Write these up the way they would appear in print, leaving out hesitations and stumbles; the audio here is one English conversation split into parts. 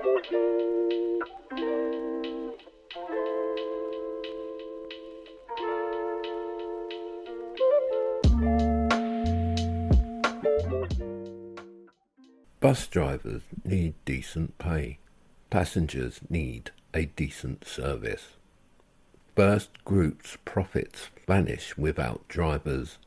Bus drivers need decent pay. Passengers need a decent service. First group's profits vanish without drivers.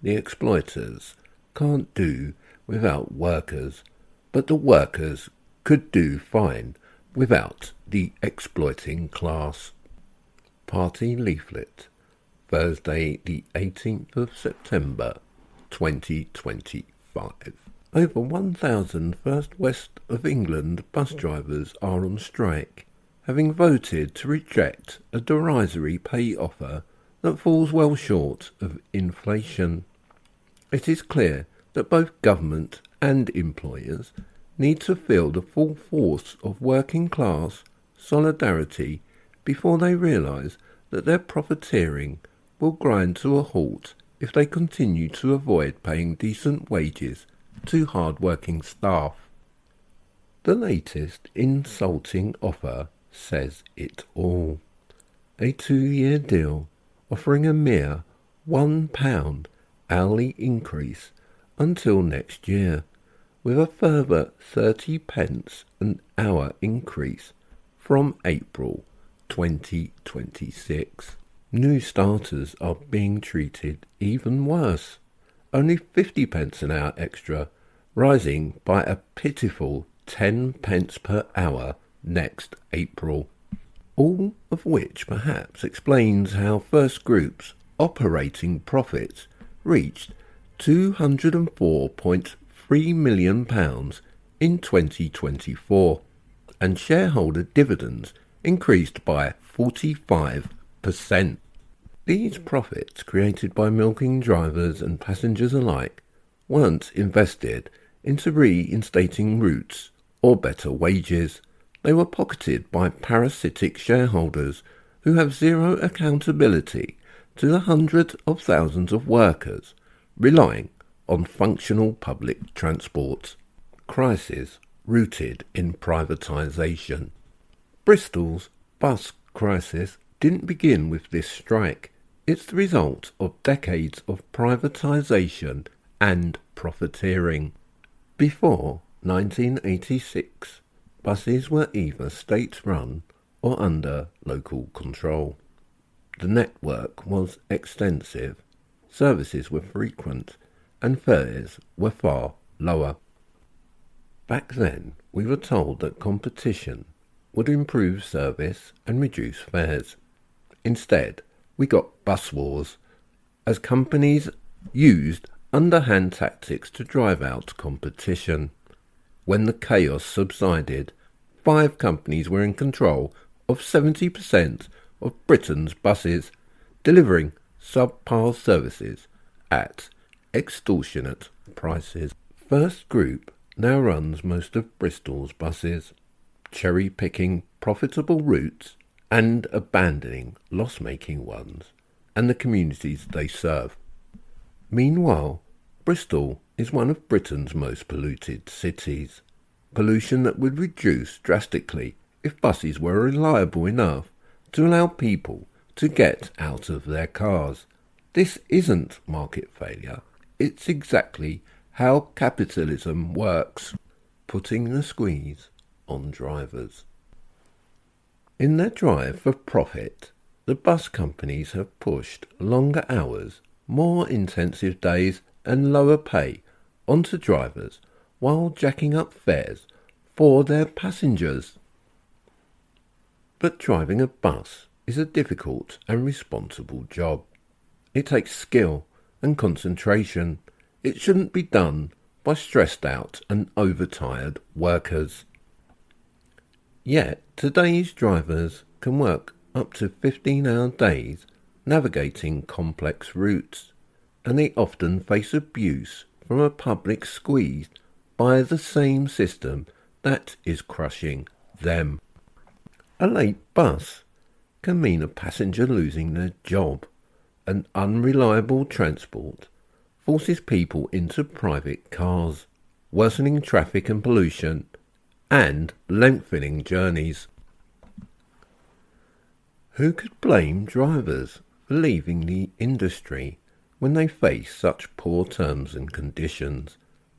The exploiters can't do without workers, but the workers could do fine without the exploiting class. Party leaflet, Thursday the 18th of September 2025. Over 1,000 First West of England bus drivers are on strike, having voted to reject a derisory pay offer that falls well short of inflation. It is clear that both government and employers need to feel the full force of working class solidarity before they realise that their profiteering will grind to a halt if they continue to avoid paying decent wages to hard-working staff. The latest insulting offer says it all. A 2-year deal offering a mere £1 hourly increase until next year, with a further 30 pence an hour increase from April 2026. New starters are being treated even worse. Only 50 pence an hour extra, rising by a pitiful 10 pence per hour next April. All of which perhaps explains how First Group's operating profits reached £204.3 million in 2024, and shareholder dividends increased by 45%. These profits, created by milking drivers and passengers alike, weren't invested into reinstating routes or better wages. They were pocketed by parasitic shareholders who have zero accountability to the hundreds of thousands of workers relying on functional public transport. Crisis rooted in privatisation. Bristol's bus crisis didn't begin with this strike. It's the result of decades of privatisation and profiteering. Before 1986, buses were either state-run or under local control. The network was extensive, services were frequent, and fares were far lower. Back then, we were told that competition would improve service and reduce fares. Instead, we got bus wars, as companies used underhand tactics to drive out competition. When the chaos subsided, 5 companies were in control of 70% of Britain's buses, delivering subpar services at extortionate prices. First Group now runs most of Bristol's buses, cherry-picking profitable routes and abandoning loss-making ones and the communities they serve. Meanwhile, Bristol is one of Britain's most polluted cities, pollution that would reduce drastically if buses were reliable enough to allow people to get out of their cars. This isn't market failure, it's exactly how capitalism works, putting the squeeze on drivers. In their drive for profit, the bus companies have pushed longer hours, more intensive days and lower pay onto drivers while jacking up fares for their passengers. But driving a bus is a difficult and responsible job. It takes skill and concentration. It shouldn't be done by stressed out and overtired workers. Yet today's drivers can work up to 15-hour days navigating complex routes, and they often face abuse from a public squeezed by the same system that is crushing them. A late bus can mean a passenger losing their job, and unreliable transport forces people into private cars, worsening traffic and pollution, and lengthening journeys. Who could blame drivers for leaving the industry when they face such poor terms and conditions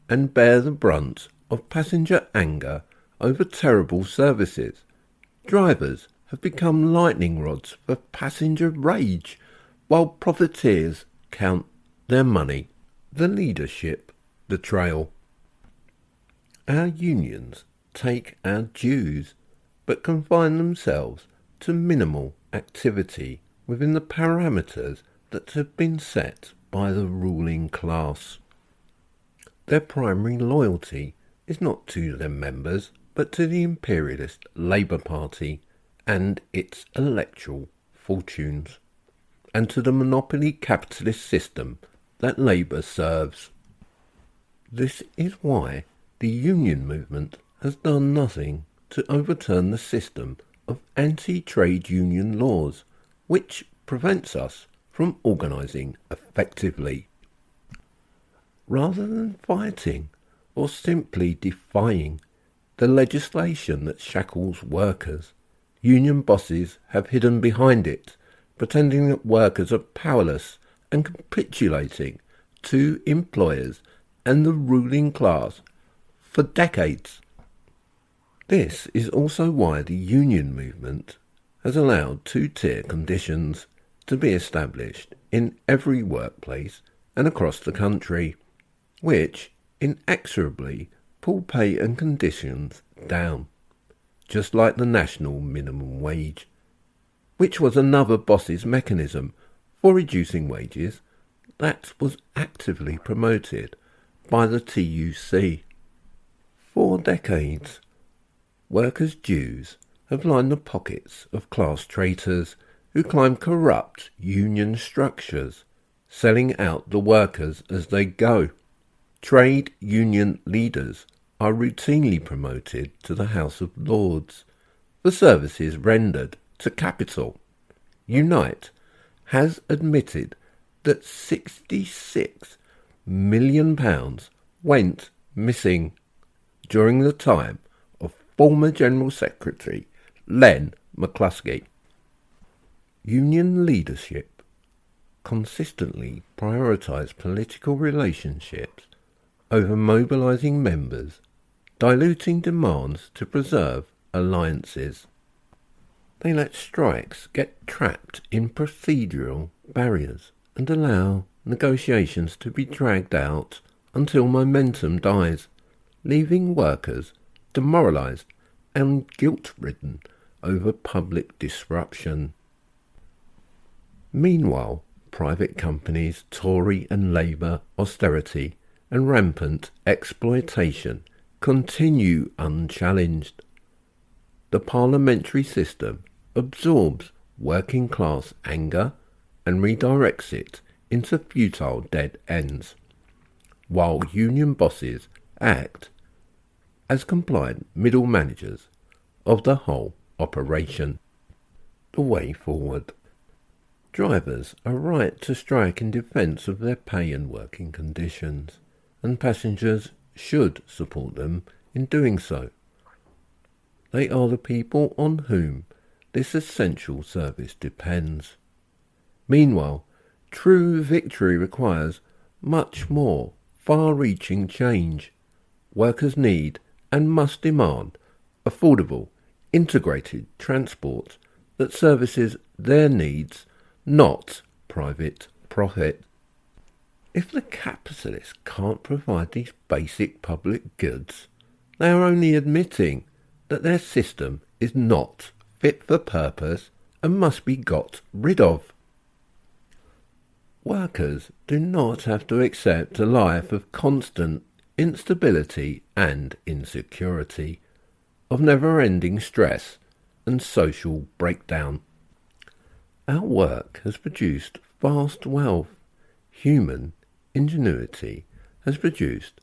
and bear the brunt of passenger anger over terrible services? Drivers have become lightning rods for passenger rage, while profiteers count their money. The leadership betrayal. Our unions take our dues, but confine themselves to minimal activity within the parameters that have been set by the ruling class. Their primary loyalty is not to their members, but to the imperialist Labour Party and its electoral fortunes, and to the monopoly capitalist system that Labour serves. This is why the union movement has done nothing to overturn the system of anti-trade union laws, which prevents us from organising effectively. Rather than fighting or simply defying the legislation that shackles workers, union bosses have hidden behind it, pretending that workers are powerless and capitulating to employers and the ruling class for decades. This is also why the union movement has allowed two-tier conditions to be established in every workplace and across the country, which inexorably pull pay and conditions down, just like the national minimum wage, which was another boss's mechanism for reducing wages that was actively promoted by the TUC. For decades, workers' dues have lined the pockets of class traitors who climb corrupt union structures, selling out the workers as they go. Trade union leaders are routinely promoted to the House of Lords for services rendered to capital. Unite has admitted that £66 million went missing during the time of former General Secretary Len McCluskey. Union leadership consistently prioritised political relationships over mobilising members, diluting demands to preserve alliances. They let strikes get trapped in procedural barriers and allow negotiations to be dragged out until momentum dies, leaving workers demoralised and guilt-ridden over public disruption. Meanwhile, private companies' Tory and Labour austerity and rampant exploitation continue unchallenged. The parliamentary system absorbs working class anger and redirects it into futile dead ends, while union bosses act as compliant middle managers of the whole operation. The way forward. Drivers are right to strike in defence of their pay and working conditions, and passengers should support them in doing so. They are the people on whom this essential service depends. Meanwhile, true victory requires much more far-reaching change. Workers need and must demand affordable, integrated transport that services their needs, not private profit. If the capitalists can't provide these basic public goods, they are only admitting that their system is not fit for purpose and must be got rid of. Workers do not have to accept a life of constant instability and insecurity, of never-ending stress and social breakdown. Our work has produced vast wealth. Human ingenuity has produced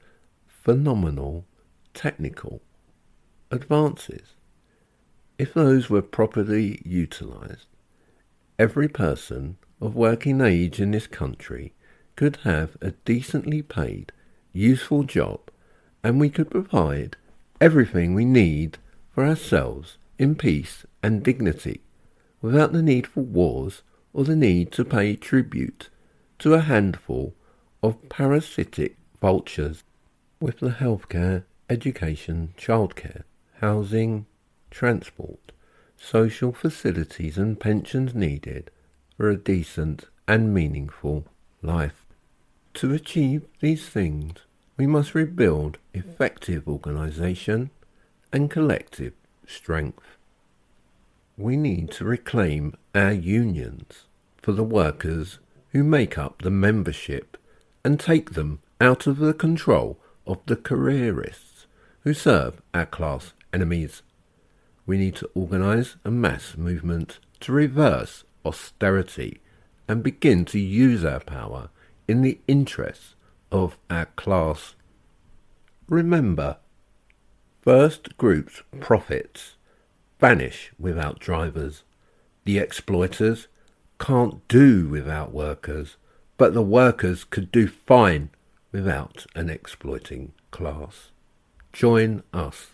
phenomenal technical advances. If those were properly utilised, every person of working age in this country could have a decently paid, useful job, and we could provide everything we need for ourselves in peace and dignity, without the need for wars or the need to pay tribute to a handful of parasitic vultures. With the healthcare, education, childcare, housing, transport, social facilities and pensions needed for a decent and meaningful life. To achieve these things, we must rebuild effective organisation and collective strength. We need to reclaim our unions for the workers who make up the membership and take them out of the control of the careerists who serve our class enemies. We need to organise a mass movement to reverse austerity and begin to use our power in the interests of our class. Remember, first group's profits vanish without drivers. The exploiters can't do without workers, but the workers could do fine without an exploiting class. Join us.